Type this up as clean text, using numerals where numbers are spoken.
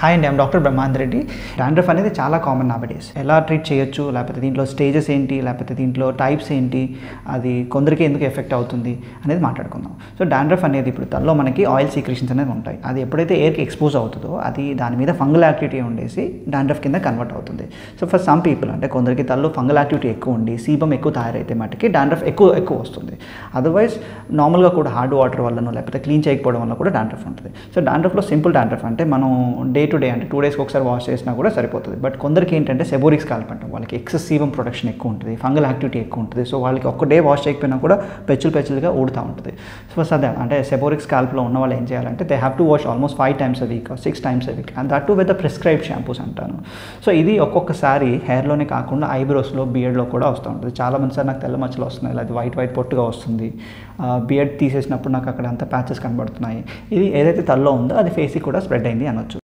Hi అండి, I'm doctor Brahmandar Reddy. Dandruff అనేది చాలా కామన్ నావడేస్. ఎలా ట్రీట్ చేయొచ్చు, లేకపోతే దీంట్లో స్టేజెస్ ఏంటి, లేకపోతే దీంట్లో టైప్స్ ఏంటి, అది కొందరికి ఎందుకు ఎఫెక్ట్ అవుతుంది అనేది మాట్లాడుకుందాం. సో డాండ్రఫ్ అనేది ఇప్పుడు తలలో మనకి ఆయిల్ సీక్రెషన్స్ అనేవి ఉంటాయి. అది ఎప్పుడైతే ఎయిర్కి ఎక్స్పోజ్ అవుతుందో అది దాని మీద ఫంగల్ యాక్టివిటీ ఉండేసి డాండ్రఫ్ కింద కన్వర్ట్ అవుతుంది. సో ఫర్ సమ్ పీపుల్ అంటే కొందరికి తలలో ఫంగల్ యాక్టివిటీ ఎక్కువ ఉండి సీబం ఎక్కువ తయారైతే మటుకి డాండ్రఫ్ ఎక్కువ వస్తుంది. అదర్వైజ్ నార్మల్గా కూడా హార్డ్ వాటర్ వల్లనో లేకపోతే క్లీన్ చేయకపోవడం వల్ల కూడా డాండ్రఫ్ ఉంటుంది. సో డాండ్రఫ్లో సింపుల్ డాండ్రఫ్ అంటే మనం డే టు డే అంటే 2 డేస్కి ఒకసారి వాష్ చేసినా కూడా సరిపోతుంది. బట్ కొందరికి ఏంటంటే సెబోరిక్ స్కాల్ప్ అంటాం, వాళ్ళకి ఎక్సెసివ్ ప్రొడక్షన్ ఎక్కువ ఉంటుంది, ఫంగల్ యాక్టివిటీ ఎక్కువ ఉంటుంది. సో వాళ్ళకి ఒక్క డే వాష్ చేయకపోయినా కూడా పెచ్చులుగా ఊడుతూ ఉంటుంది. సో సదే అంటే సెబోరిక్ స్కాల్ప్లో ఉన్న వాళ్ళు ఏం చేయాలంటే they have to wash almost 5 times a week 6 times a week and that to with the prescribed shampoos అంటాను. సో ఇది ఒక్కొక్కసారి హెయిర్లోనే కాకుండా ఐబ్రోస్లో, బియర్డ్లో కూడా వస్తూ ఉంటుంది. చాలామంది సార్ నాకు తెల్ల మచ్చలు వస్తున్నాయి, అది వైట్ పొట్టుగా వస్తుంది, బియర్డ్ తీసేసినప్పుడు నాకు అక్కడ అంతా ప్యాచెస్ కనబడుతున్నాయి. ఇది ఏదైతే తలలో ఉందో అది ఫేస్కి కూడా స్ప్రెడ్ అయింది అనొచ్చు.